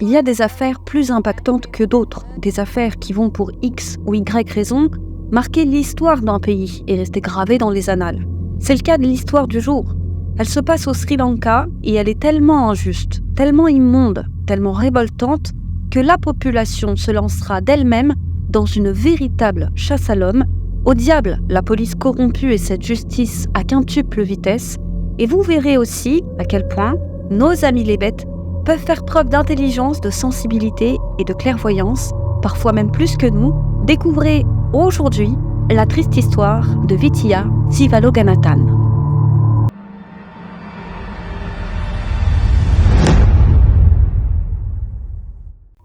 il y a des affaires plus impactantes que d'autres, des affaires qui vont pour X ou Y raison marquer l'histoire d'un pays et rester gravées dans les annales. C'est le cas de l'histoire du jour. Elle se passe au Sri Lanka et elle est tellement injuste, tellement immonde, tellement révoltante que la population se lancera d'elle-même dans une véritable chasse à l'homme. Au diable, la police corrompue et cette justice à quintuple vitesse. Et vous verrez aussi à quel point nos amis les bêtes peuvent faire preuve d'intelligence, de sensibilité et de clairvoyance, parfois même plus que nous. Découvrez aujourd'hui la triste histoire de Vitiya Sivaloganathan.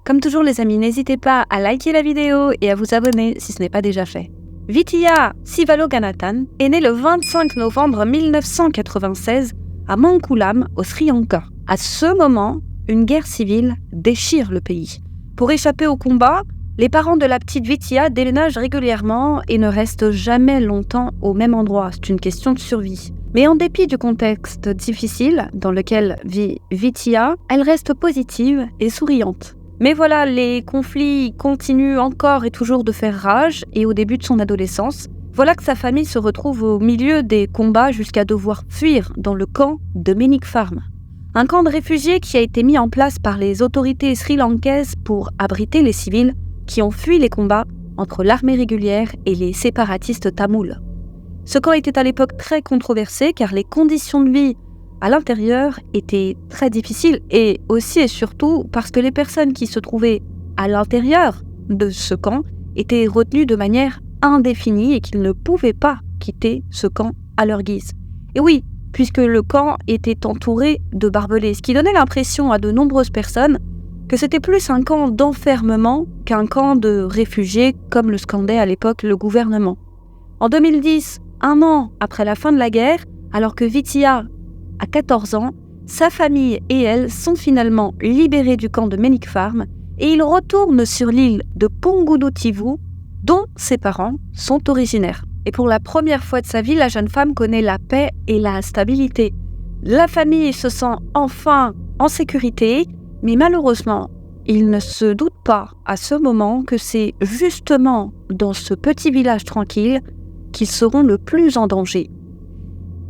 Comme toujours les amis, n'hésitez pas à liker la vidéo et à vous abonner si ce n'est pas déjà fait. Vitiya Sivaloganathan est né le 25 novembre 1996 à Mankulam, au Sri Lanka. À ce moment, une guerre civile déchire le pays. Pour échapper au combat, les parents de la petite Vitiya déménagent régulièrement et ne restent jamais longtemps au même endroit. C'est une question de survie. Mais en dépit du contexte difficile dans lequel vit Vitiya, elle reste positive et souriante. Mais voilà, les conflits continuent encore et toujours de faire rage, et au début de son adolescence, voilà que sa famille se retrouve au milieu des combats jusqu'à devoir fuir dans le camp de Menick Farm. Un camp de réfugiés qui a été mis en place par les autorités sri-lankaises pour abriter les civils qui ont fui les combats entre l'armée régulière et les séparatistes tamouls. Ce camp était à l'époque très controversé car les conditions de vie à l'intérieur étaient très difficiles et aussi et surtout parce que les personnes qui se trouvaient à l'intérieur de ce camp étaient retenues de manière indéfinie et qu'ils ne pouvaient pas quitter ce camp à leur guise. Et oui, puisque le camp était entouré de barbelés, ce qui donnait l'impression à de nombreuses personnes que c'était plus un camp d'enfermement qu'un camp de réfugiés comme le scandait à l'époque le gouvernement. En 2010, un an après la fin de la guerre, alors que Vitiya a 14 ans, sa famille et elle sont finalement libérés du camp de Menick Farm et ils retournent sur l'île de Punggudutivu, dont ses parents sont originaires. Et pour la première fois de sa vie, la jeune femme connaît la paix et la stabilité. La famille se sent enfin en sécurité, mais malheureusement, ils ne se doutent pas à ce moment que c'est justement dans ce petit village tranquille qu'ils seront le plus en danger.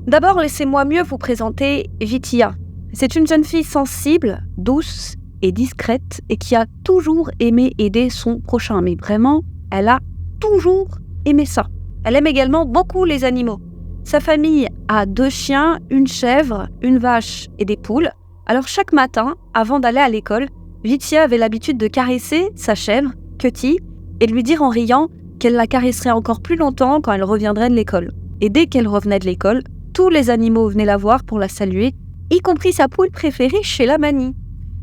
D'abord, laissez-moi mieux vous présenter Vitiya. C'est une jeune fille sensible, douce et discrète et qui a toujours aimé aider son prochain. Mais vraiment, elle a toujours aimé ça. Elle aime également beaucoup les animaux. Sa famille a 2 chiens, une chèvre, une vache et des poules. Alors chaque matin, avant d'aller à l'école, Vitiya avait l'habitude de caresser sa chèvre, Cutie, et de lui dire en riant qu'elle la caresserait encore plus longtemps quand elle reviendrait de l'école. Et dès qu'elle revenait de l'école, tous les animaux venaient la voir pour la saluer, y compris sa poule préférée, Sheila Mani.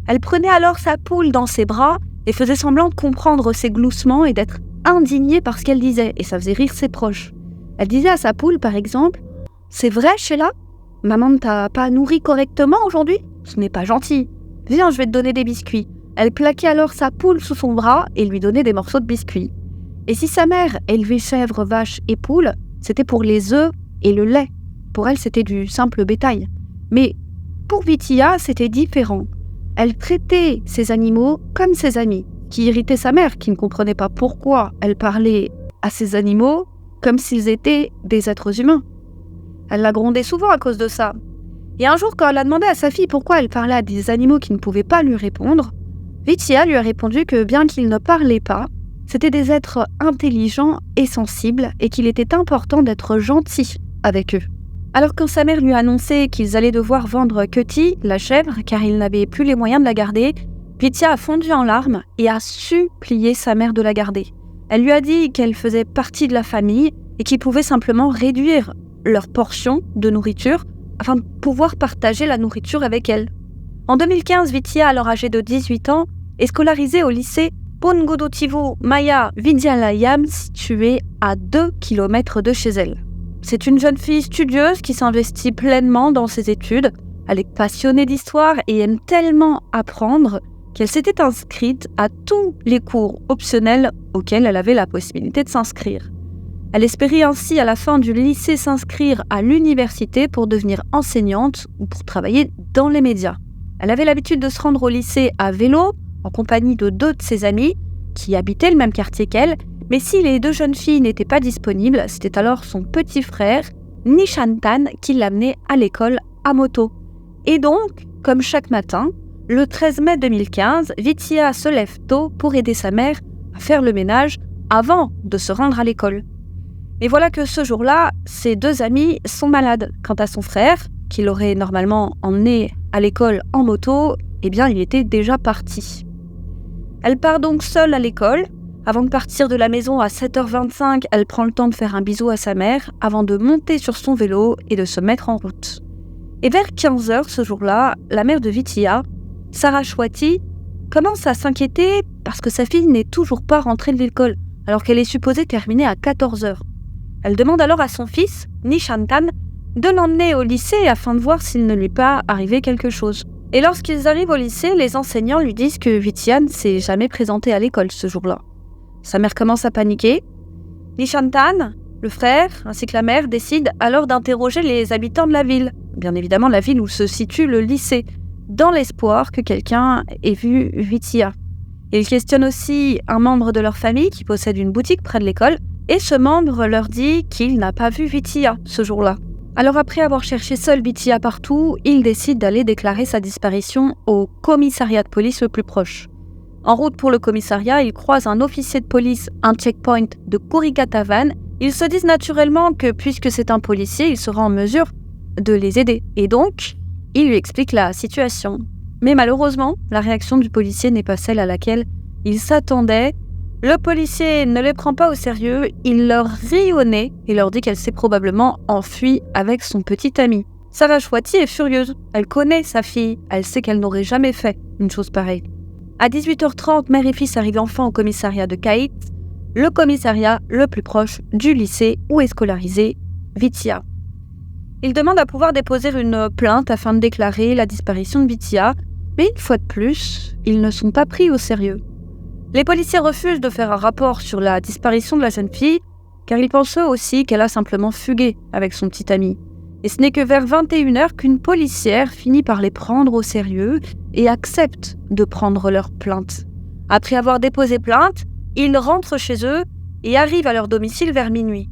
Elle prenait alors sa poule dans ses bras et faisait semblant de comprendre ses gloussements et d'être indignée par ce qu'elle disait, et ça faisait rire ses proches. Elle disait à sa poule, par exemple, « C'est vrai, Sheila ? Maman ne t'a pas nourri correctement aujourd'hui ? Ce n'est pas gentil. Viens, je vais te donner des biscuits. » Elle plaquait alors sa poule sous son bras et lui donnait des morceaux de biscuits. Et si sa mère élevait chèvres, vaches et poules, c'était pour les œufs et le lait. Pour elle, c'était du simple bétail. Mais pour Vitiya, c'était différent. Elle traitait ces animaux comme ses amis, qui irritait sa mère, qui ne comprenait pas pourquoi elle parlait à ces animaux comme s'ils étaient des êtres humains. Elle la grondait souvent à cause de ça. Et un jour, quand elle a demandé à sa fille pourquoi elle parlait à des animaux qui ne pouvaient pas lui répondre, Vitiya lui a répondu que bien qu'ils ne parlaient pas, c'étaient des êtres intelligents et sensibles et qu'il était important d'être gentil avec eux. Alors quand sa mère lui a annoncé qu'ils allaient devoir vendre Cutie, la chèvre, car ils n'avaient plus les moyens de la garder, Vitiya a fondu en larmes et a supplié sa mère de la garder. Elle lui a dit qu'elle faisait partie de la famille et qu'ils pouvaient simplement réduire leur portion de nourriture afin de pouvoir partager la nourriture avec elle. En 2015, Vitiya, alors âgée de 18 ans, est scolarisée au lycée Punggudutivu Maya Vidyalayam, situé à 2 km de chez elle. C'est une jeune fille studieuse qui s'investit pleinement dans ses études. Elle est passionnée d'histoire et aime tellement apprendre qu'elle s'était inscrite à tous les cours optionnels auxquels elle avait la possibilité de s'inscrire. Elle espérait ainsi à la fin du lycée s'inscrire à l'université pour devenir enseignante ou pour travailler dans les médias. Elle avait l'habitude de se rendre au lycée à vélo, en compagnie de 2 de ses amis, qui habitaient le même quartier qu'elle, mais si les 2 jeunes filles n'étaient pas disponibles, c'était alors son petit frère, Nishantan, qui l'amenait à l'école à moto. Et donc, comme chaque matin, le 13 mai 2015, Vidya se lève tôt pour aider sa mère à faire le ménage avant de se rendre à l'école. Et voilà que ce jour-là, ses 2 amis sont malades. Quant à son frère, qui l'aurait normalement emmené à l'école en moto, eh bien, il était déjà parti. Elle part donc seule à l'école. Avant de partir de la maison à 7h25, elle prend le temps de faire un bisou à sa mère avant de monter sur son vélo et de se mettre en route. Et vers 15h ce jour-là, la mère de Vidya, Saraswati, commence à s'inquiéter parce que sa fille n'est toujours pas rentrée de l'école, alors qu'elle est supposée terminer à 14h. Elle demande alors à son fils, Nishantan, de l'emmener au lycée afin de voir s'il ne lui est pas arrivé quelque chose. Et lorsqu'ils arrivent au lycée, les enseignants lui disent que Vidya ne s'est jamais présentée à l'école ce jour-là. Sa mère commence à paniquer. Nishantan, le frère, ainsi que la mère, décident alors d'interroger les habitants de la ville, bien évidemment la ville où se situe le lycée, dans l'espoir que quelqu'un ait vu Vidya. Ils questionnent aussi un membre de leur famille qui possède une boutique près de l'école, et ce membre leur dit qu'il n'a pas vu Vidya ce jour-là. Alors après avoir cherché seul Vidya partout, il décide d'aller déclarer sa disparition au commissariat de police le plus proche. En route pour le commissariat, il croise un officier de police, un checkpoint de Kurigatavan. Ils se disent naturellement que puisque c'est un policier, il sera en mesure de les aider. Et donc, il lui explique la situation. Mais malheureusement, la réaction du policier n'est pas celle à laquelle il s'attendait. Le policier ne les prend pas au sérieux, il leur rit au nez et leur dit qu'elle s'est probablement enfuie avec son petit ami. Saraswati est furieuse, elle connaît sa fille, elle sait qu'elle n'aurait jamais fait une chose pareille. À 18h30, mère et fils arrivent enfin au commissariat de Kait, le commissariat le plus proche du lycée où est scolarisée Vidya. Ils demandent à pouvoir déposer une plainte afin de déclarer la disparition de Vidya, mais une fois de plus, ils ne sont pas pris au sérieux. Les policiers refusent de faire un rapport sur la disparition de la jeune fille, car ils pensent eux aussi qu'elle a simplement fugué avec son petit ami. Et ce n'est que vers 21h qu'une policière finit par les prendre au sérieux et accepte de prendre leur plainte. Après avoir déposé plainte, ils rentrent chez eux et arrivent à leur domicile vers minuit.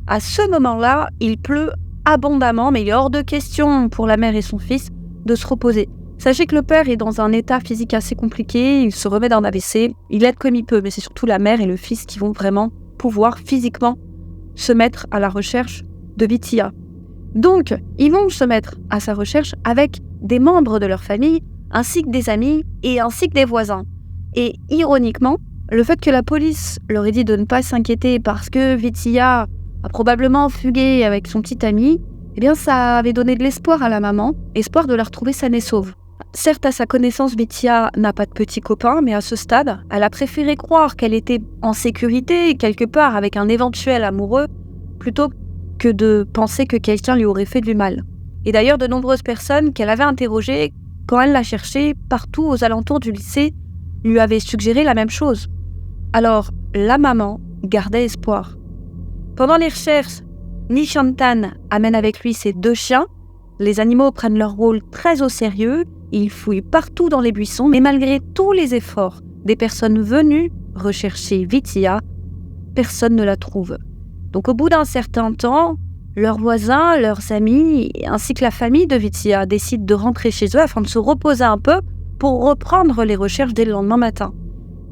À ce moment-là, il pleut abondamment, mais il est hors de question pour la mère et son fils de se reposer. Sachez que le père est dans un état physique assez compliqué, il se remet d'un AVC, il aide comme il peut, mais c'est surtout la mère et le fils qui vont vraiment pouvoir physiquement se mettre à la recherche de Vidya. Donc, ils vont se mettre à sa recherche avec des membres de leur famille, ainsi que des amis et ainsi que des voisins. Et ironiquement, le fait que la police leur ait dit de ne pas s'inquiéter parce que Vidya a probablement fugué avec son petit ami, eh bien ça avait donné de l'espoir à la maman, espoir de la retrouver saine et sauve. Certes, à sa connaissance, Vidya n'a pas de petit copain, mais à ce stade, elle a préféré croire qu'elle était en sécurité, quelque part avec un éventuel amoureux, plutôt que de penser que quelqu'un lui aurait fait du mal. Et d'ailleurs, de nombreuses personnes qu'elle avait interrogées, quand elle l'a cherchée partout aux alentours du lycée, lui avaient suggéré la même chose. Alors, la maman gardait espoir. Pendant les recherches, Nishantan amène avec lui ses 2 chiens. Les animaux prennent leur rôle très au sérieux, ils fouillent partout dans les buissons, mais malgré tous les efforts des personnes venues rechercher Vidya, personne ne la trouve. Donc au bout d'un certain temps, leurs voisins, leurs amis, ainsi que la famille de Vidya décident de rentrer chez eux afin de se reposer un peu pour reprendre les recherches dès le lendemain matin.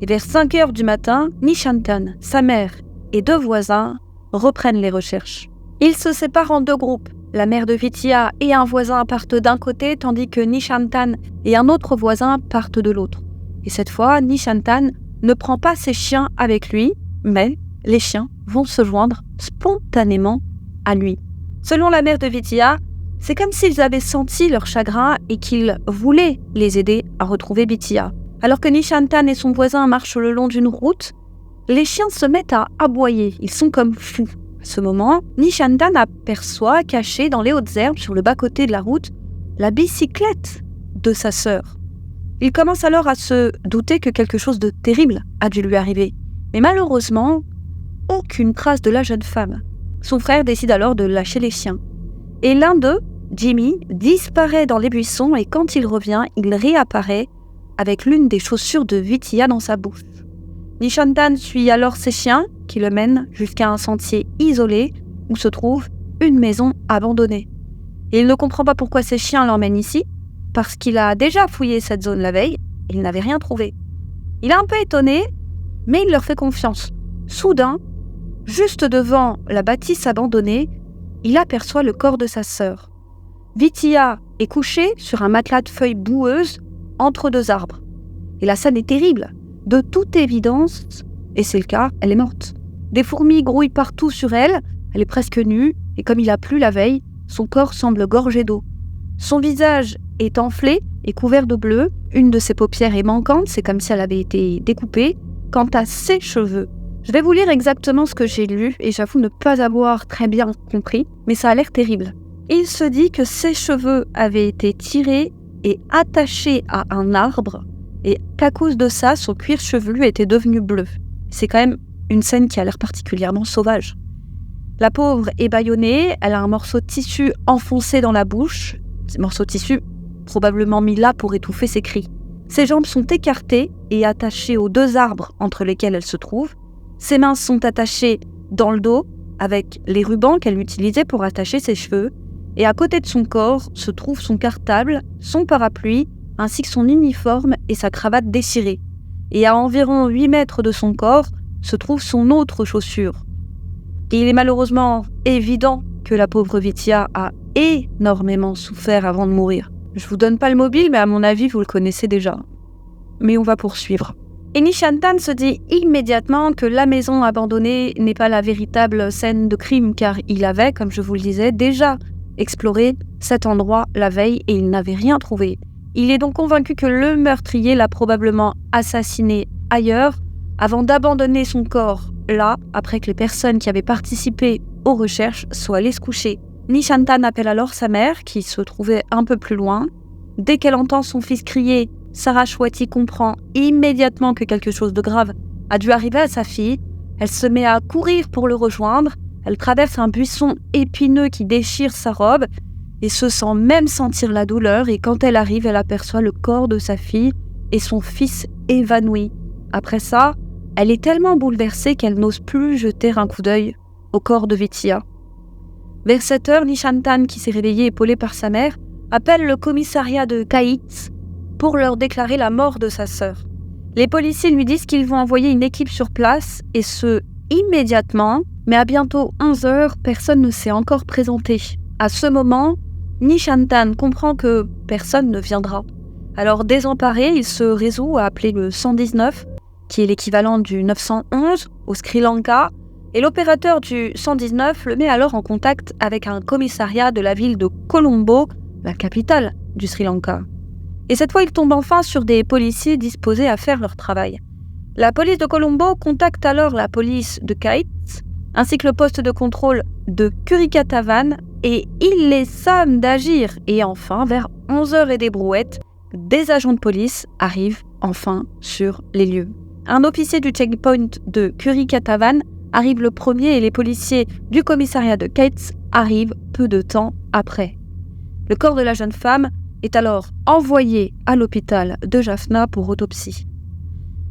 Et vers 5h du matin, Nishantan, sa mère et 2 voisins reprennent les recherches. Ils se séparent en 2 groupes. La mère de Vidya et un voisin partent d'un côté, tandis que Nishantan et un autre voisin partent de l'autre. Et cette fois, Nishantan ne prend pas ses chiens avec lui, mais les chiens vont se joindre spontanément à lui. Selon la mère de Vidya, c'est comme s'ils avaient senti leur chagrin et qu'ils voulaient les aider à retrouver Vidya. Alors que Nishantan et son voisin marchent le long d'une route, les chiens se mettent à aboyer, ils sont comme fous. À ce moment, Nishantan aperçoit, cachée dans les hautes herbes sur le bas-côté de la route, la bicyclette de sa sœur. Il commence alors à se douter que quelque chose de terrible a dû lui arriver. Mais malheureusement, aucune trace de la jeune femme. Son frère décide alors de lâcher les chiens. Et l'un d'eux Jimmy disparaît dans les buissons et quand il revient, il réapparaît avec l'une des chaussures de Vitiya dans sa bouche. Nishantan suit alors ses chiens qui le mènent jusqu'à un sentier isolé où se trouve une maison abandonnée. Et il ne comprend pas pourquoi ses chiens l'emmènent ici, parce qu'il a déjà fouillé cette zone la veille et il n'avait rien trouvé. Il est un peu étonné, mais il leur fait confiance. Soudain, juste devant la bâtisse abandonnée, il aperçoit le corps de sa sœur. Vitiya est couchée sur un matelas de feuilles boueuses entre deux arbres. Et la scène est terrible. De toute évidence, et c'est le cas, elle est morte. Des fourmis grouillent partout sur elle, elle est presque nue, et comme il a plu la veille, son corps semble gorgé d'eau. Son visage est enflé et couvert de bleu, une de ses paupières est manquante, c'est comme si elle avait été découpée. Quant à ses cheveux, je vais vous lire exactement ce que j'ai lu, et j'avoue ne pas avoir très bien compris, mais ça a l'air terrible. Il se dit que ses cheveux avaient été tirés et attachés à un arbre, et qu'à cause de ça, son cuir chevelu était devenu bleu. C'est quand même une scène qui a l'air particulièrement sauvage. La pauvre est bâillonnée, elle a un morceau de tissu enfoncé dans la bouche, ce morceau de tissu probablement mis là pour étouffer ses cris. Ses jambes sont écartées et attachées aux deux arbres entre lesquels elle se trouve. Ses mains sont attachées dans le dos avec les rubans qu'elle utilisait pour attacher ses cheveux. Et à côté de son corps se trouve son cartable, son parapluie, ainsi que son uniforme et sa cravate déchirée. Et à environ 8 mètres de son corps se trouve son autre chaussure. Et il est malheureusement évident que la pauvre Vitiya a énormément souffert avant de mourir. Je vous donne pas le mobile, mais à mon avis, vous le connaissez déjà. Mais on va poursuivre. Et Nishantan se dit immédiatement que la maison abandonnée n'est pas la véritable scène de crime, car il avait, comme je vous le disais, déjà exploré cet endroit la veille et il n'avait rien trouvé. Il est donc convaincu que le meurtrier l'a probablement assassiné ailleurs avant d'abandonner son corps là, après que les personnes qui avaient participé aux recherches soient allées se coucher. Nishantan appelle alors sa mère, qui se trouvait un peu plus loin. Dès qu'elle entend son fils crier, Saraswati comprend immédiatement que quelque chose de grave a dû arriver à sa fille. Elle se met à courir pour le rejoindre. Elle traverse un buisson épineux qui déchire sa robe et se sent même sentir la douleur. Et quand elle arrive, elle aperçoit le corps de sa fille et son fils évanoui. Après ça, elle est tellement bouleversée qu'elle n'ose plus jeter un coup d'œil au corps de Vitiya. Vers 7 heures, Nishantan, qui s'est réveillé épaulé par sa mère, appelle le commissariat de Kaitz pour leur déclarer la mort de sa sœur. Les policiers lui disent qu'ils vont envoyer une équipe sur place, et ce, immédiatement, mais à bientôt 11 heures, personne ne s'est encore présenté. À ce moment, Nishantan comprend que personne ne viendra. Alors désemparé, il se résout à appeler le 119, qui est l'équivalent du 911 au Sri Lanka, et l'opérateur du 119 le met alors en contact avec un commissariat de la ville de Colombo, la capitale du Sri Lanka. Et cette fois, il tombe enfin sur des policiers disposés à faire leur travail. La police de Colombo contacte alors la police de Kaitz, ainsi que le poste de contrôle de Kurikatavan, et il les somme d'agir. Et enfin, vers 11h et des brouettes, des agents de police arrivent enfin sur les lieux. Un officier du checkpoint de Kurikatavan arrive le premier et les policiers du commissariat de Kaitz arrivent peu de temps après. Le corps de la jeune femme est alors envoyé à l'hôpital de Jaffna pour autopsie.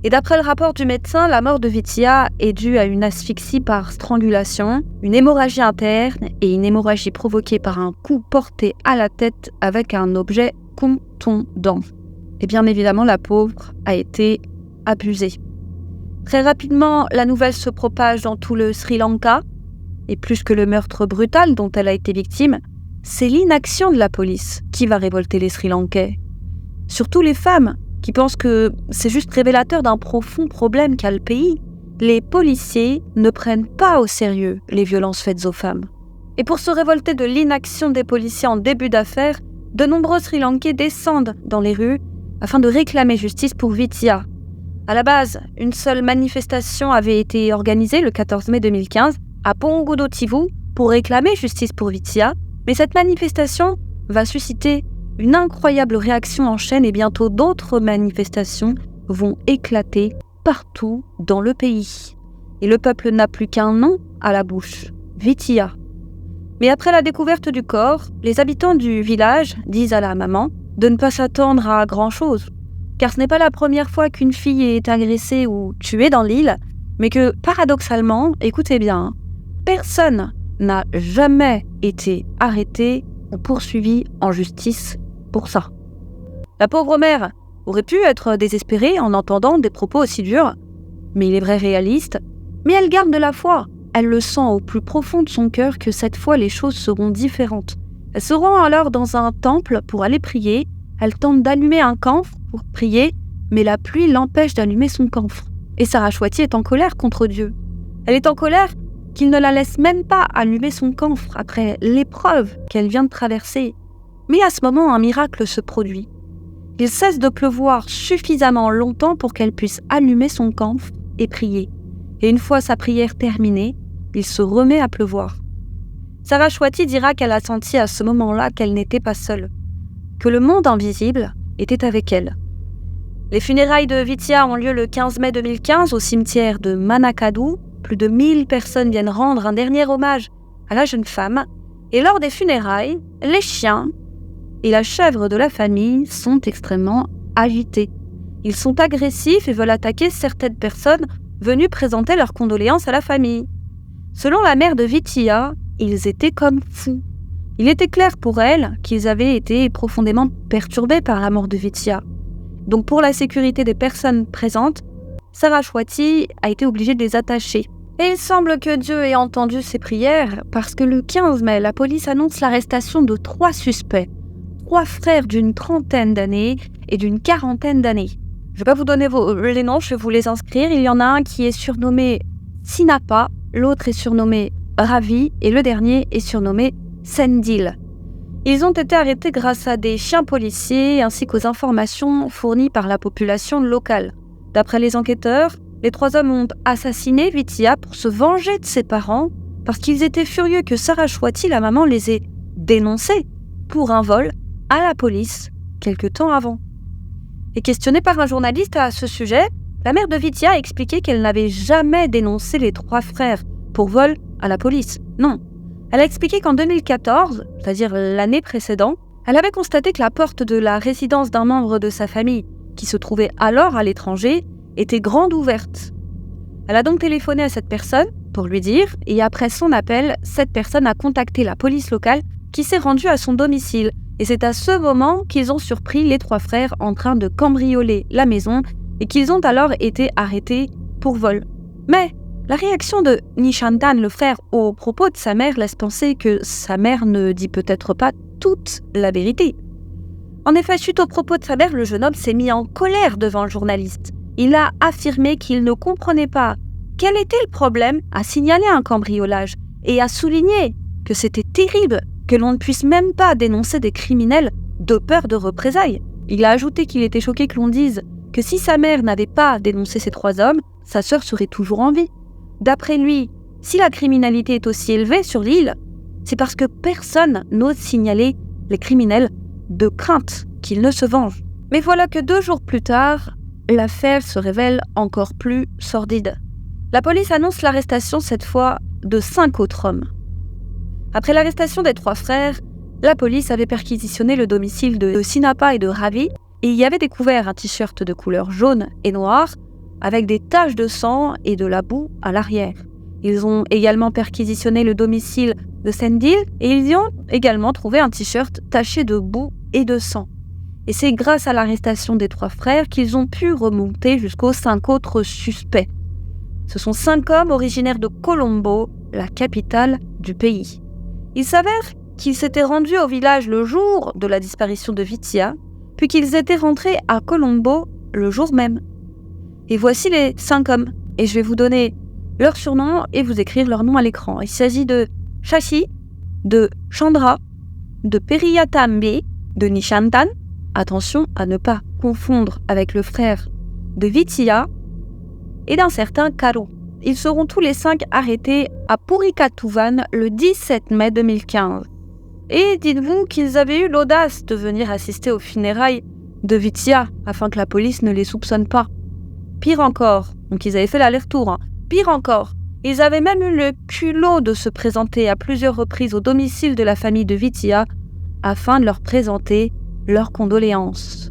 Et d'après le rapport du médecin, la mort de Vitiya est due à une asphyxie par strangulation, une hémorragie interne et une hémorragie provoquée par un coup porté à la tête avec un objet contondant. Et bien évidemment, la pauvre a été abusée. Très rapidement, la nouvelle se propage dans tout le Sri Lanka, et plus que le meurtre brutal dont elle a été victime, c'est l'inaction de la police qui va révolter les Sri Lankais. Surtout les femmes, qui pensent que c'est juste révélateur d'un profond problème qu'a le pays. Les policiers ne prennent pas au sérieux les violences faites aux femmes. Et pour se révolter de l'inaction des policiers en début d'affaire, de nombreux Sri Lankais descendent dans les rues afin de réclamer justice pour Vitiya. À la base, une seule manifestation avait été organisée le 14 mai 2015 à Pongodo-Tivu pour réclamer justice pour Vitiya, mais cette manifestation va susciter une incroyable réaction en chaîne et bientôt d'autres manifestations vont éclater partout dans le pays. Et le peuple n'a plus qu'un nom à la bouche, Vitiya. Mais après la découverte du corps, les habitants du village disent à la maman de ne pas s'attendre à grand-chose, car ce n'est pas la première fois qu'une fille est agressée ou tuée dans l'île, mais que, paradoxalement, écoutez bien, personne n'a jamais été arrêté ou poursuivi en justice pour ça. La pauvre mère aurait pu être désespérée en entendant des propos aussi durs, mais il est vrai réaliste, mais elle garde de la foi. Elle le sent au plus profond de son cœur que cette fois les choses seront différentes. Elle se rend alors dans un temple pour aller prier. Elle tente d'allumer un camphre pour prier, mais la pluie l'empêche d'allumer son camphre. Et Saraswati est en colère contre Dieu. Elle est en colère qu'il ne la laisse même pas allumer son camphre après l'épreuve qu'elle vient de traverser. Mais à ce moment, un miracle se produit. Il cesse de pleuvoir suffisamment longtemps pour qu'elle puisse allumer son camphre et prier. Et une fois sa prière terminée, il se remet à pleuvoir. Saraswati dira qu'elle a senti à ce moment-là qu'elle n'était pas seule, que le monde invisible était avec elle. Les funérailles de Vidya ont lieu le 15 mai 2015 au cimetière de Manakadu. Plus de 1000 personnes viennent rendre un dernier hommage à la jeune femme. Et lors des funérailles, les chiens et la chèvre de la famille sont extrêmement agités. Ils sont agressifs et veulent attaquer certaines personnes venues présenter leurs condoléances à la famille. Selon la mère de Vidya, ils étaient comme fous. Il était clair pour elle qu'ils avaient été profondément perturbés par la mort de Vidya. Donc pour la sécurité des personnes présentes, Saraswati a été obligée de les attacher. Et il semble que Dieu ait entendu ses prières parce que le 15 mai, la police annonce l'arrestation de 3 suspects. 3 frères d'une 30aine d'années et d'une 40aine d'années. Je ne vais pas vous donner les noms, je vais vous les inscrire. Il y en a un qui est surnommé Sinapa, l'autre est surnommé Ravi et le dernier est surnommé Sendil. Ils ont été arrêtés grâce à des chiens policiers ainsi qu'aux informations fournies par la population locale. D'après les enquêteurs, les 3 hommes ont assassiné Vidya pour se venger de ses parents parce qu'ils étaient furieux que Saraswati, la maman, les ait dénoncés pour un vol à la police quelque temps avant. Et questionnée par un journaliste à ce sujet, la mère de Vidya a expliqué qu'elle n'avait jamais dénoncé les 3 frères pour vol à la police. Non. Elle a expliqué qu'en 2014, c'est-à-dire l'année précédente, elle avait constaté que la porte de la résidence d'un membre de sa famille, qui se trouvait alors à l'étranger, était grande ouverte. Elle a donc téléphoné à cette personne pour lui dire, et après son appel, cette personne a contacté la police locale qui s'est rendue à son domicile. Et c'est à ce moment qu'ils ont surpris les 3 frères en train de cambrioler la maison et qu'ils ont alors été arrêtés pour vol. Mais la réaction de Nishantan, le frère, aux propos de sa mère laisse penser que sa mère ne dit peut-être pas toute la vérité. En effet, suite aux propos de sa mère, le jeune homme s'est mis en colère devant le journaliste. Il a affirmé qu'il ne comprenait pas quel était le problème à signaler un cambriolage et a souligné que c'était terrible que l'on ne puisse même pas dénoncer des criminels de peur de représailles. Il a ajouté qu'il était choqué que l'on dise que si sa mère n'avait pas dénoncé ces 3 hommes, sa sœur serait toujours en vie. D'après lui, si la criminalité est aussi élevée sur l'île, c'est parce que personne n'ose signaler les criminels de crainte qu'ils ne se vengent. Mais voilà que 2 jours plus tard, l'affaire se révèle encore plus sordide. La police annonce l'arrestation cette fois de 5 autres hommes. Après l'arrestation des 3 frères, la police avait perquisitionné le domicile de Sinapa et de Ravi et y avait découvert un t-shirt de couleur jaune et noire avec des taches de sang et de la boue à l'arrière. Ils ont également perquisitionné le domicile de Sendil et ils y ont également trouvé un t-shirt taché de boue et de sang. Et c'est grâce à l'arrestation des 3 frères qu'ils ont pu remonter jusqu'aux 5 autres suspects. Ce sont 5 hommes originaires de Colombo, la capitale du pays. Il s'avère qu'ils s'étaient rendus au village le jour de la disparition de Vidya, puis qu'ils étaient rentrés à Colombo le jour même. Et voici les 5 hommes, et je vais vous donner leurs surnoms et vous écrire leurs noms à l'écran. Il s'agit de Shashi, de Chandra, de Periyatambi, de Nishantan, attention à ne pas confondre avec le frère de Vidya, et d'un certain Karu. Ils seront tous les 5 arrêtés à Purikatuvan le 17 mai 2015. Et dites-vous qu'ils avaient eu l'audace de venir assister aux funérailles de Vidya afin que la police ne les soupçonne pas. Pire encore, donc ils avaient fait l'aller-retour, Pire encore, Ils avaient même eu le culot de se présenter à plusieurs reprises au domicile de la famille de Vitiya afin de leur présenter leurs condoléances.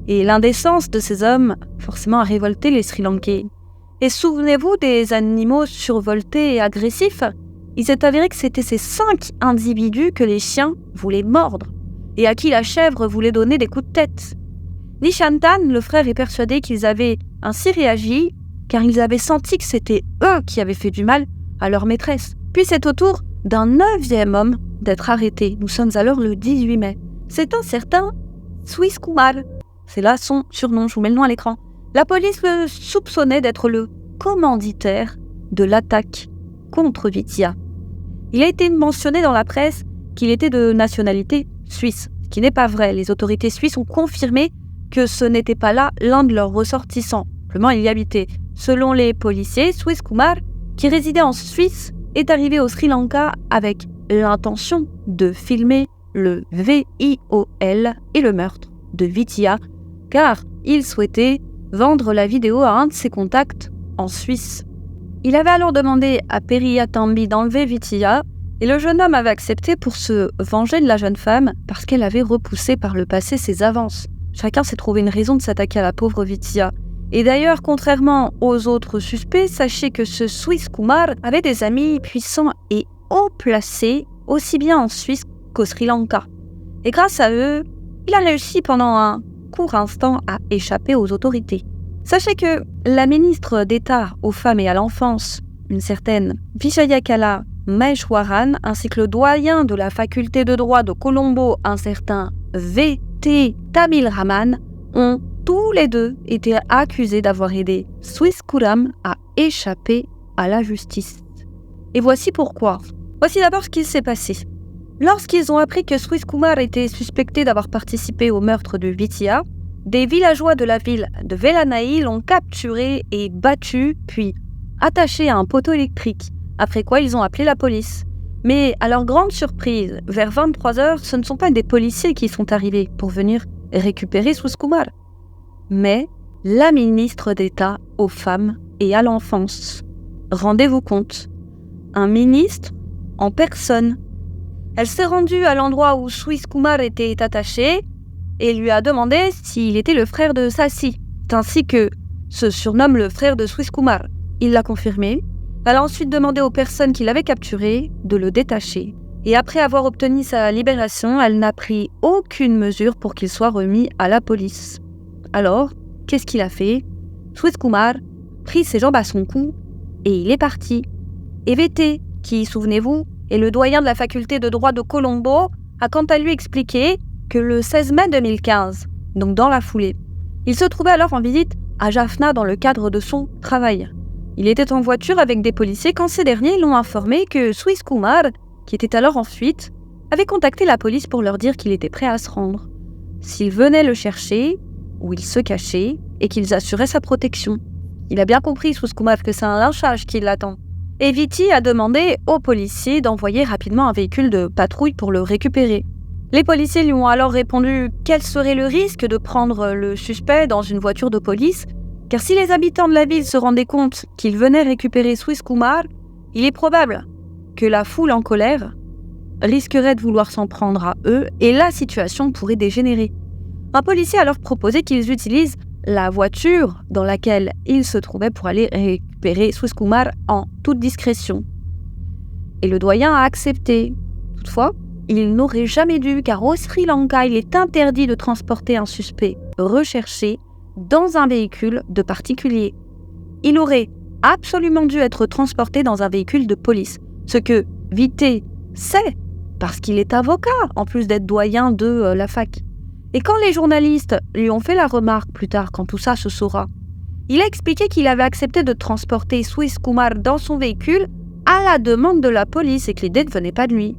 Et l'indécence de ces hommes, forcément, a révolté les Sri Lankais. Et souvenez-vous des animaux survoltés et agressifs. Il s'est avéré que c'était ces 5 individus que les chiens voulaient mordre et à qui la chèvre voulait donner des coups de tête. Nishantan, le frère, est persuadé qu'ils avaient ainsi réagi car ils avaient senti que c'était eux qui avaient fait du mal à leur maîtresse. Puis c'est au tour d'un 9e homme d'être arrêté. Nous sommes alors le 18 mai. C'est un certain Swiss Kumar. C'est là son surnom, je vous mets le nom à l'écran. La police le soupçonnait d'être le commanditaire de l'attaque contre Vitiya. Il a été mentionné dans la presse qu'il était de nationalité suisse, ce qui n'est pas vrai. Les autorités suisses ont confirmé que ce n'était pas là l'un de leurs ressortissants. Simplement, il y habitait. Selon les policiers, Swiss Kumar, qui résidait en Suisse, est arrivé au Sri Lanka avec l'intention de filmer le VIOL et le meurtre de Vitiya, car il souhaitait vendre la vidéo à un de ses contacts en Suisse. Il avait alors demandé à Periya Tambi d'enlever Vitiya et le jeune homme avait accepté pour se venger de la jeune femme parce qu'elle avait repoussé par le passé ses avances. Chacun s'est trouvé une raison de s'attaquer à la pauvre Vitiya. Et d'ailleurs, contrairement aux autres suspects, sachez que ce Swiss Kumar avait des amis puissants et haut placés, aussi bien en Suisse qu'au Sri Lanka. Et grâce à eux, il a réussi pendant un court instant à échapper aux autorités. Sachez que la ministre d'État aux femmes et à l'enfance, une certaine Vijayakala Maheshwaran, ainsi que le doyen de la faculté de droit de Colombo, un certain V.T. Tamil Raman, ont tous les deux été accusés d'avoir aidé Swiss Kuram à échapper à la justice. Et voici pourquoi. Voici d'abord ce qui s'est passé. Lorsqu'ils ont appris que Swiss Kumar était suspecté d'avoir participé au meurtre de Vitiya, des villageois de la ville de Velanaï l'ont capturé et battu, puis attaché à un poteau électrique, après quoi ils ont appelé la police. Mais à leur grande surprise, vers 23h, ce ne sont pas des policiers qui sont arrivés pour venir récupérer Swiss Kumar, mais la ministre d'État aux femmes et à l'enfance. Rendez-vous compte, un ministre en personne. Elle s'est rendue à l'endroit où Swiss Kumar était attaché et lui a demandé s'il était le frère de Sassi, ainsi que se surnomme le frère de Swiss Kumar. Il l'a confirmé. Elle a ensuite demandé aux personnes qui l'avaient capturé de le détacher. Et après avoir obtenu sa libération, elle n'a pris aucune mesure pour qu'il soit remis à la police. Alors, qu'est-ce qu'il a fait? Swiss Kumar prit ses jambes à son cou et il est parti. Et VT, qui, souvenez-vous, est le doyen de la faculté de droit de Colombo, a quant à lui expliqué que le 16 mai 2015, donc dans la foulée, il se trouvait alors en visite à Jaffna dans le cadre de son travail. Il était en voiture avec des policiers quand ces derniers l'ont informé que Swiss Kumar, qui était alors en fuite, avait contacté la police pour leur dire qu'il était prêt à se rendre, s'ils venaient le chercher, où il se cachait, et qu'ils assuraient sa protection. Il a bien compris, Swiss Kumar, que c'est un lynchage qui l'attend. Et Viti a demandé aux policiers d'envoyer rapidement un véhicule de patrouille pour le récupérer. Les policiers lui ont alors répondu quel serait le risque de prendre le suspect dans une voiture de police, car si les habitants de la ville se rendaient compte qu'ils venaient récupérer Swiss Kumar, il est probable que la foule en colère risquerait de vouloir s'en prendre à eux et la situation pourrait dégénérer. Un policier a alors proposé qu'ils utilisent la voiture dans laquelle ils se trouvaient pour aller récupérer Swiss Kumar en toute discrétion. Et le doyen a accepté. Toutefois, il n'aurait jamais dû, car au Sri Lanka, il est interdit de transporter un suspect recherché dans un véhicule de particulier. Il aurait absolument dû être transporté dans un véhicule de police, ce que Vité sait, parce qu'il est avocat, en plus d'être doyen de la fac. Et quand les journalistes lui ont fait la remarque plus tard, quand tout ça se saura, il a expliqué qu'il avait accepté de transporter Swiss Kumar dans son véhicule à la demande de la police et que l'idée ne venait pas de lui.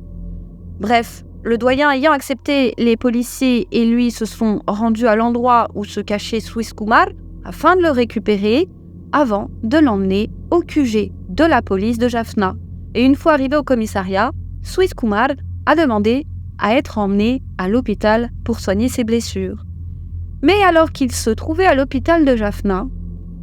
Bref, le doyen ayant accepté, les policiers et lui se sont rendus à l'endroit où se cachait Swiss Kumar afin de le récupérer avant de l'emmener au QG de la police de Jaffna. Et une fois arrivé au commissariat, Swiss Kumar a demandé à être emmené à l'hôpital pour soigner ses blessures. Mais alors qu'il se trouvait à l'hôpital de Jaffna,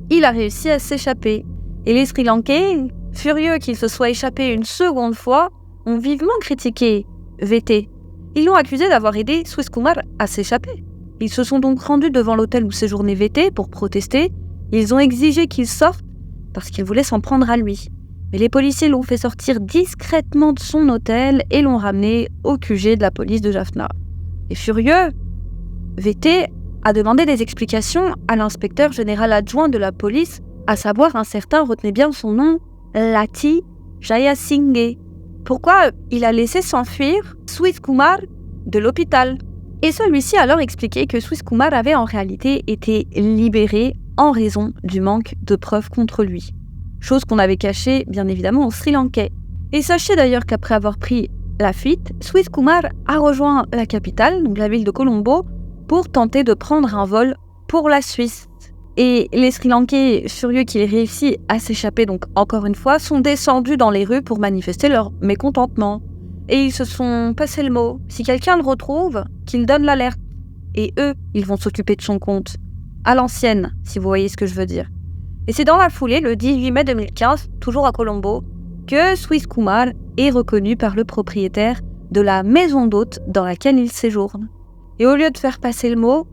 il a réussi à s'échapper. Et les Sri Lankais furieux qu'il se soit échappé une seconde fois, ont vivement critiqué VT. Ils l'ont accusé d'avoir aidé Swiss Kumar à s'échapper. Ils se sont donc rendus devant l'hôtel où séjournait VT pour protester. Ils ont exigé qu'il sorte parce qu'ils voulaient s'en prendre à lui. Mais les policiers l'ont fait sortir discrètement de son hôtel et l'ont ramené au QG de la police de Jaffna. Et furieux, VT a demandé des explications à l'inspecteur général adjoint de la police, à savoir un certain, retenez bien son nom, Lati Jayasinghe. Pourquoi il a laissé s'enfuir Swiss Kumar de l'hôpital? Et celui-ci a alors expliqué que Swiss Kumar avait en réalité été libéré en raison du manque de preuves contre lui. Chose qu'on avait cachée, bien évidemment, au Sri Lankais. Et sachez d'ailleurs qu'après avoir pris la fuite, Swiss Kumar a rejoint la capitale, donc la ville de Colombo, pour tenter de prendre un vol pour la Suisse. Et les Sri Lankais, furieux qu'il ait réussi à s'échapper, donc encore une fois, sont descendus dans les rues pour manifester leur mécontentement. Et ils se sont passé le mot. Si quelqu'un le retrouve, qu'il donne l'alerte. Et eux, ils vont s'occuper de son compte. À l'ancienne, si vous voyez ce que je veux dire. Et c'est dans la foulée, le 18 mai 2015, toujours à Colombo, que Swiss Kumar est reconnu par le propriétaire de la maison d'hôte dans laquelle il séjourne. Et au lieu de faire passer le mot,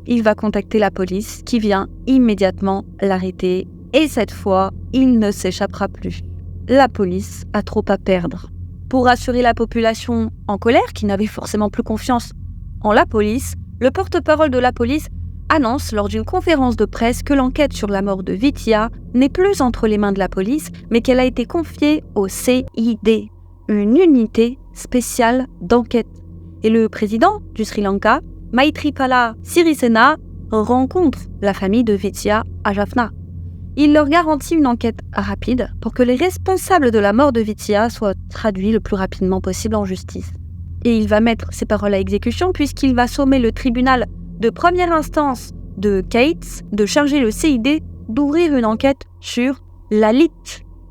il va contacter la police qui vient immédiatement l'arrêter. Et cette fois, il ne s'échappera plus. La police a trop à perdre. Pour rassurer la population en colère, qui n'avait forcément plus confiance en la police, le porte-parole de la police annonce lors d'une conférence de presse que l'enquête sur la mort de Vidya n'est plus entre les mains de la police, mais qu'elle a été confiée au CID, une unité spéciale d'enquête. Et le président du Sri Lanka, Maithripala Sirisena, rencontre la famille de Vidya à Jaffna. Il leur garantit une enquête rapide pour que les responsables de la mort de Vidya soient traduits le plus rapidement possible en justice. Et il va mettre ses paroles à exécution puisqu'il va sommer le tribunal de première instance de Kates de charger le CID d'ouvrir une enquête sur Lalit.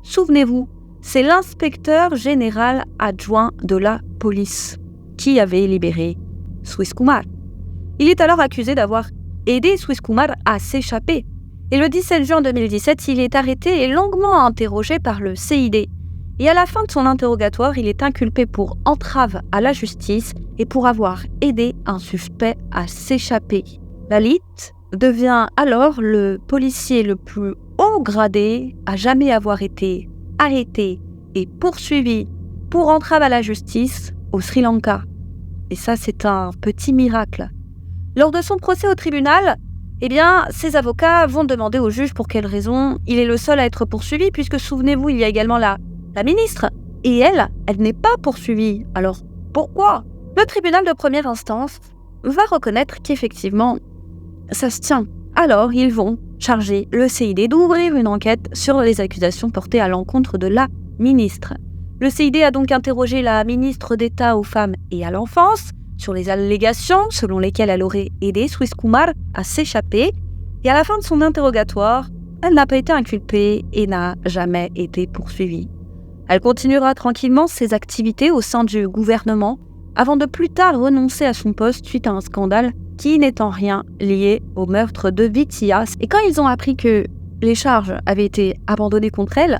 Souvenez-vous, c'est l'inspecteur général adjoint de la police qui avait libéré Swiss Kumar. Il est alors accusé d'avoir aidé Swiss Kumar à s'échapper. Et le 17 juin 2017, il est arrêté et longuement interrogé par le CID. Et à la fin de son interrogatoire, il est inculpé pour entrave à la justice et pour avoir aidé un suspect à s'échapper. Lalit devient alors le policier le plus haut gradé à jamais avoir été arrêté et poursuivi pour entrave à la justice au Sri Lanka. Et ça, c'est un petit miracle. Lors de son procès au tribunal, ses avocats vont demander au juge pour quelle raison il est le seul à être poursuivi, puisque souvenez-vous, il y a également la ministre, et elle n'est pas poursuivie. Alors, pourquoi? Le tribunal de première instance va reconnaître qu'effectivement, ça se tient. Alors, ils vont charger le CID d'ouvrir une enquête sur les accusations portées à l'encontre de la ministre. Le CID a donc interrogé la ministre d'État aux femmes et à l'enfance sur les allégations selon lesquelles elle aurait aidé Swiss Kumar à s'échapper. Et à la fin de son interrogatoire, elle n'a pas été inculpée et n'a jamais été poursuivie. Elle continuera tranquillement ses activités au sein du gouvernement avant de plus tard renoncer à son poste suite à un scandale qui n'est en rien lié au meurtre de Vidya. Et quand ils ont appris que les charges avaient été abandonnées contre elle,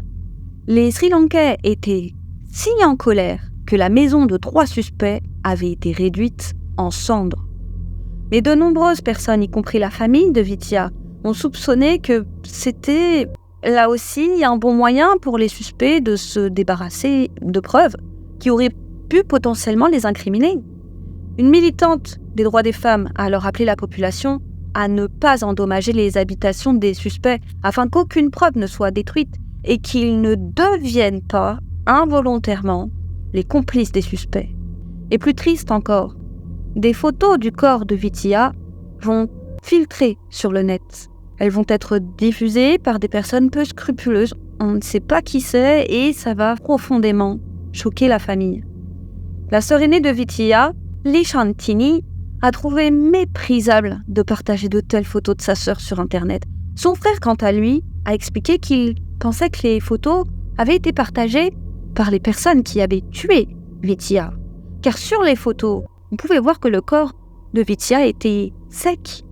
les Sri Lankais étaient si en colère que la maison de 3 suspects avait été réduite en cendres. Mais de nombreuses personnes, y compris la famille de Vidya, ont soupçonné que c'était là aussi un bon moyen pour les suspects de se débarrasser de preuves qui auraient pu potentiellement les incriminer. Une militante des droits des femmes a alors appelé la population à ne pas endommager les habitations des suspects afin qu'aucune preuve ne soit détruite et qu'ils ne deviennent pas involontairement les complices des suspects. Et plus triste encore, des photos du corps de Vidya vont filtrer sur le net. Elles vont être diffusées par des personnes peu scrupuleuses. On ne sait pas qui c'est et ça va profondément choquer la famille. La sœur aînée de Vidya, Lishantini, a trouvé méprisable de partager de telles photos de sa sœur sur Internet. Son frère, quant à lui, a expliqué qu'il pensait que les photos avaient été partagées par les personnes qui avaient tué Vidya. Car sur les photos, on pouvait voir que le corps de Vidya était sec.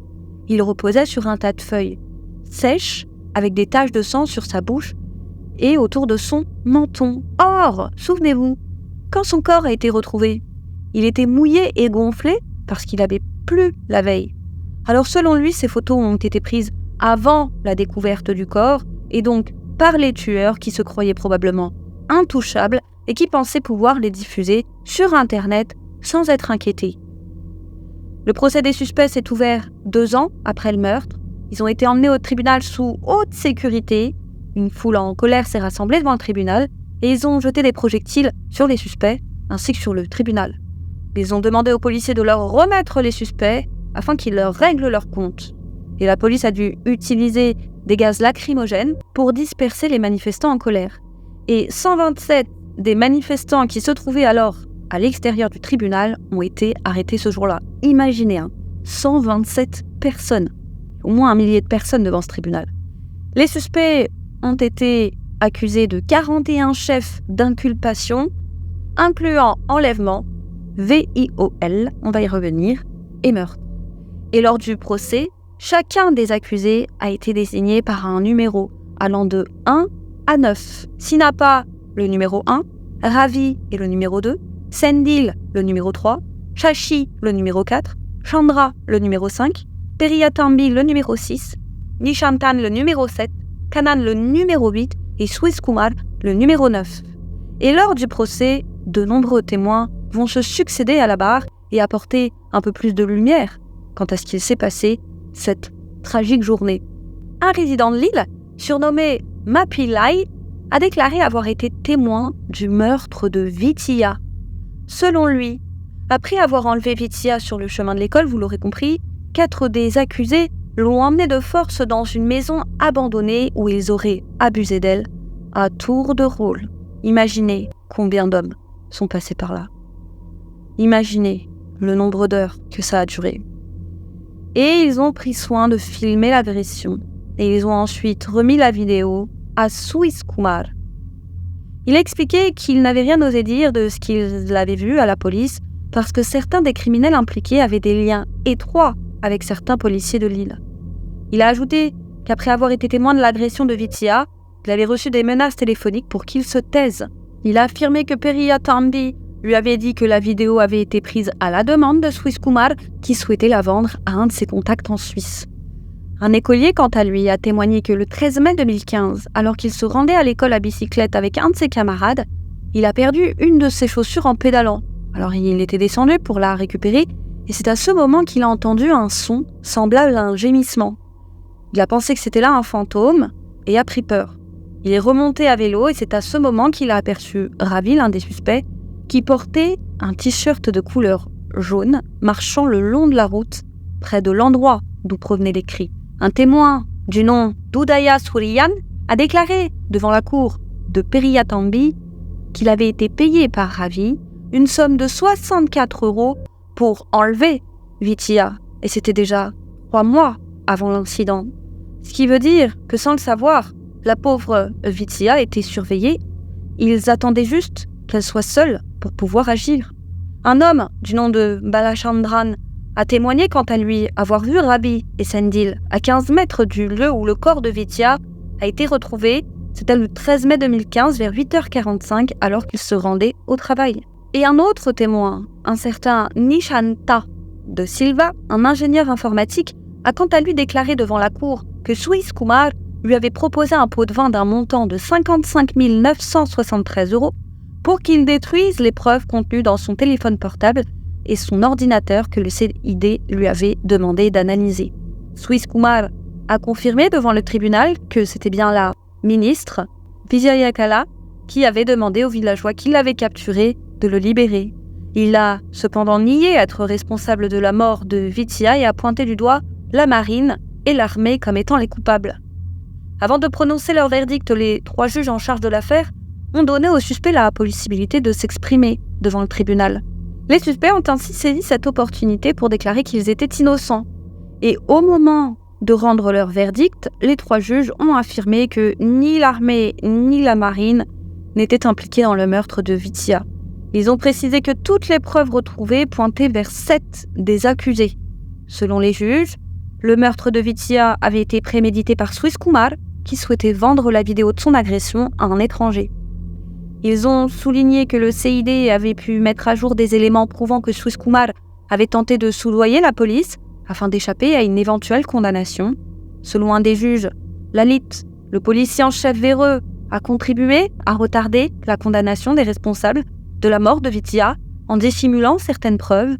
Il reposait sur un tas de feuilles sèches avec des taches de sang sur sa bouche et autour de son menton. Or, souvenez-vous, quand son corps a été retrouvé, il était mouillé et gonflé parce qu'il avait plu la veille. Alors selon lui, ces photos ont été prises avant la découverte du corps et donc par les tueurs qui se croyaient probablement intouchables et qui pensaient pouvoir les diffuser sur Internet sans être inquiétés. Le procès des suspects s'est ouvert 2 ans après le meurtre. Ils ont été emmenés au tribunal sous haute sécurité. Une foule en colère s'est rassemblée devant le tribunal et ils ont jeté des projectiles sur les suspects ainsi que sur le tribunal. Ils ont demandé aux policiers de leur remettre les suspects afin qu'ils leur règlent leur compte. Et la police a dû utiliser des gaz lacrymogènes pour disperser les manifestants en colère. Et 127 des manifestants qui se trouvaient alors à l'extérieur du tribunal ont été arrêtés ce jour-là. Imaginez, 127 personnes. Au moins 1 millier de personnes devant ce tribunal. Les suspects ont été accusés de 41 chefs d'inculpation, incluant enlèvement, VIOL, on va y revenir, et meurtre. Et lors du procès, chacun des accusés a été désigné par un numéro allant de 1 à 9. Sinapa, le numéro 1, Ravi est le numéro 2, Sendil, le numéro 3, Shashi, le numéro 4, Chandra, le numéro 5, Periyatambi, le numéro 6, Nishantan, le numéro 7, Kanan, le numéro 8 et Swiss Kumar, le numéro 9. Et lors du procès, de nombreux témoins vont se succéder à la barre et apporter un peu plus de lumière quant à ce qu'il s'est passé cette tragique journée. Un résident de l'île, surnommé Mapilai, a déclaré avoir été témoin du meurtre de Vithiya. Selon lui, après avoir enlevé Vithiya sur le chemin de l'école, vous l'aurez compris, 4 des accusés l'ont emmenée de force dans une maison abandonnée où ils auraient abusé d'elle à tour de rôle. Imaginez combien d'hommes sont passés par là. Imaginez le nombre d'heures que ça a duré. Et ils ont pris soin de filmer l'agression et ils ont ensuite remis la vidéo à Swiss Kumar. Il a expliqué qu'il n'avait rien osé dire de ce qu'il avait vu à la police parce que certains des criminels impliqués avaient des liens étroits avec certains policiers de l'île. Il a ajouté qu'après avoir été témoin de l'agression de Vithiya, il avait reçu des menaces téléphoniques pour qu'il se taise. Il a affirmé que Periyatambi lui avait dit que la vidéo avait été prise à la demande de Swiss Kumar qui souhaitait la vendre à un de ses contacts en Suisse. Un écolier, quant à lui, a témoigné que le 13 mai 2015, alors qu'il se rendait à l'école à bicyclette avec un de ses camarades, il a perdu une de ses chaussures en pédalant. Alors il était descendu pour la récupérer et c'est à ce moment qu'il a entendu un son semblable à un gémissement. Il a pensé que c'était là un fantôme et a pris peur. Il est remonté à vélo et c'est à ce moment qu'il a aperçu Ravi, l'un des suspects, qui portait un t-shirt de couleur jaune marchant le long de la route près de l'endroit d'où provenaient les cris. Un témoin du nom d'Udaya Suriyan a déclaré devant la cour de Periyatambi qu'il avait été payé par Ravi une somme de 64 € pour enlever Vithiya et c'était déjà 3 mois avant l'incident. Ce qui veut dire que sans le savoir, la pauvre Vithiya était surveillée. Ils attendaient juste qu'elle soit seule pour pouvoir agir. Un homme du nom de Balachandran a témoigné quant à lui avoir vu Ravi et Sendil à 15 mètres du lieu où le corps de Vithiya a été retrouvé. C'était le 13 mai 2015 vers 8h45 alors qu'il se rendait au travail. Et un autre témoin, un certain Nishanta de Silva, un ingénieur informatique, a quant à lui déclaré devant la cour que Swiss Kumar lui avait proposé un pot de vin d'un montant de 55 973 € pour qu'il détruise les preuves contenues dans son téléphone portable et son ordinateur que le CID lui avait demandé d'analyser. Swiss Kumar a confirmé devant le tribunal que c'était bien la ministre, Vijayakala, qui avait demandé aux villageois qui l'avaient capturé de le libérer. Il a cependant nié être responsable de la mort de Vithiya et a pointé du doigt la marine et l'armée comme étant les coupables. Avant de prononcer leur verdict, les 3 juges en charge de l'affaire ont donné aux suspects la possibilité de s'exprimer devant le tribunal. Les suspects ont ainsi saisi cette opportunité pour déclarer qu'ils étaient innocents. Et au moment de rendre leur verdict, les 3 juges ont affirmé que ni l'armée ni la marine n'étaient impliqués dans le meurtre de Vithiya. Ils ont précisé que toutes les preuves retrouvées pointaient vers 7 des accusés. Selon les juges, le meurtre de Vithiya avait été prémédité par Swiss Kumar, qui souhaitait vendre la vidéo de son agression à un étranger. Ils ont souligné que le CID avait pu mettre à jour des éléments prouvant que Suiz Kumar avait tenté de soudoyer la police afin d'échapper à une éventuelle condamnation. Selon un des juges, Lalit, le policier en chef véreux, a contribué à retarder la condamnation des responsables de la mort de Vitiya en dissimulant certaines preuves.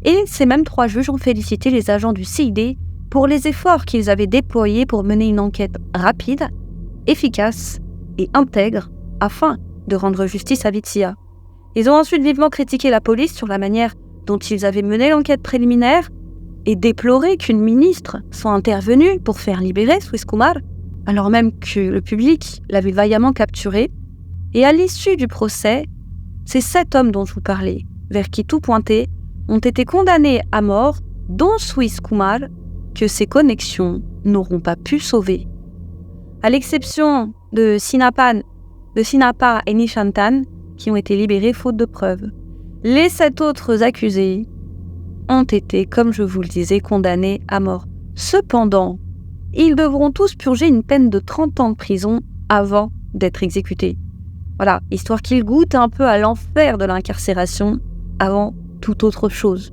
Et ces mêmes 3 juges ont félicité les agents du CID pour les efforts qu'ils avaient déployés pour mener une enquête rapide, efficace et intègre afin de rendre justice à Vitiya. Ils ont ensuite vivement critiqué la police sur la manière dont ils avaient mené l'enquête préliminaire et déploré qu'une ministre soit intervenue pour faire libérer Suiz Kumar, alors même que le public l'avait vaillamment capturé. Et à l'issue du procès, ces 7 hommes dont je vous parlais, vers qui tout pointait, ont été condamnés à mort, dont Suiz Kumar, que ses connexions n'auront pas pu sauver. À l'exception de Sinapa et Nishantan, qui ont été libérés faute de preuves. Les 7 autres accusés ont été, comme je vous le disais, condamnés à mort. Cependant, ils devront tous purger une peine de 30 ans de prison avant d'être exécutés. Voilà, histoire qu'ils goûtent un peu à l'enfer de l'incarcération avant toute autre chose.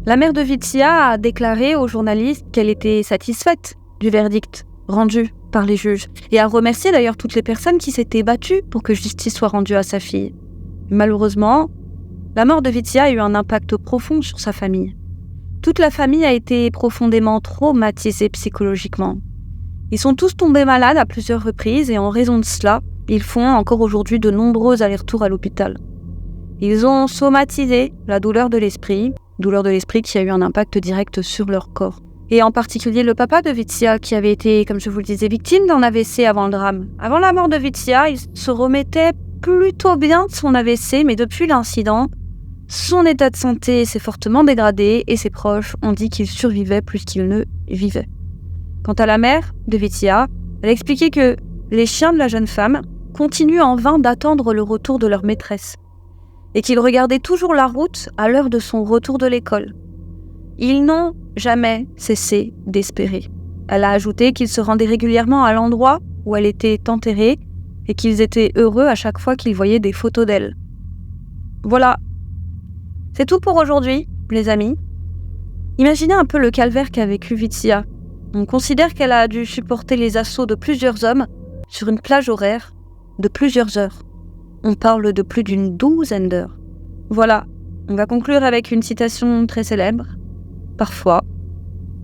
La mère de Vitiya a déclaré aux journalistes qu'elle était satisfaite du verdict rendu par les juges et a remercié d'ailleurs toutes les personnes qui s'étaient battues pour que justice soit rendue à sa fille. Malheureusement, la mort de Vitiya a eu un impact profond sur sa famille. Toute la famille a été profondément traumatisée psychologiquement. Ils sont tous tombés malades à plusieurs reprises et en raison de cela, ils font encore aujourd'hui de nombreux allers-retours à l'hôpital. Ils ont somatisé la douleur de l'esprit qui a eu un impact direct sur leur corps. Et en particulier le papa de Vitiya qui avait été, comme je vous le disais, victime d'un AVC avant le drame. Avant la mort de Vitiya, il se remettait plutôt bien de son AVC, mais depuis l'incident, son état de santé s'est fortement dégradé et ses proches ont dit qu'il survivait plus qu'il ne vivait. Quant à la mère de Vitiya, elle expliquait que les chiens de la jeune femme continuent en vain d'attendre le retour de leur maîtresse et qu'ils regardaient toujours la route à l'heure de son retour de l'école. Ils n'ont jamais cessé d'espérer. Elle a ajouté qu'ils se rendaient régulièrement à l'endroit où elle était enterrée et qu'ils étaient heureux à chaque fois qu'ils voyaient des photos d'elle. Voilà. C'est tout pour aujourd'hui, les amis. Imaginez un peu le calvaire qu'a vécu Vitiya. On considère qu'elle a dû supporter les assauts de plusieurs hommes sur une plage horaire de plusieurs heures. On parle de plus d'une 12aine d'heures. Voilà, on va conclure avec une citation très célèbre. Parfois,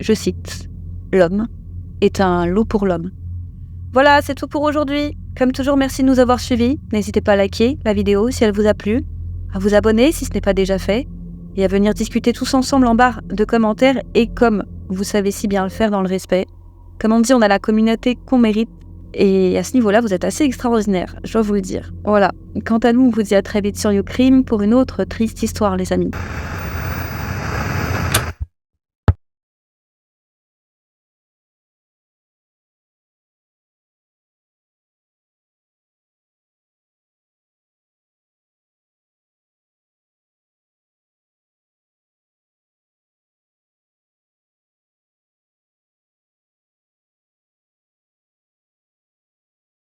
je cite, « L'homme est un loup pour l'homme ». Voilà, c'est tout pour aujourd'hui. Comme toujours, merci de nous avoir suivis. N'hésitez pas à liker la vidéo si elle vous a plu, à vous abonner si ce n'est pas déjà fait, et à venir discuter tous ensemble en barre de commentaires. Et comme vous savez si bien le faire dans le respect, comme on dit, on a la communauté qu'on mérite. Et à ce niveau-là, vous êtes assez extraordinaire, je dois vous le dire. Voilà. Quant à nous, on vous dit à très vite sur YouCrim pour une autre triste histoire, les amis.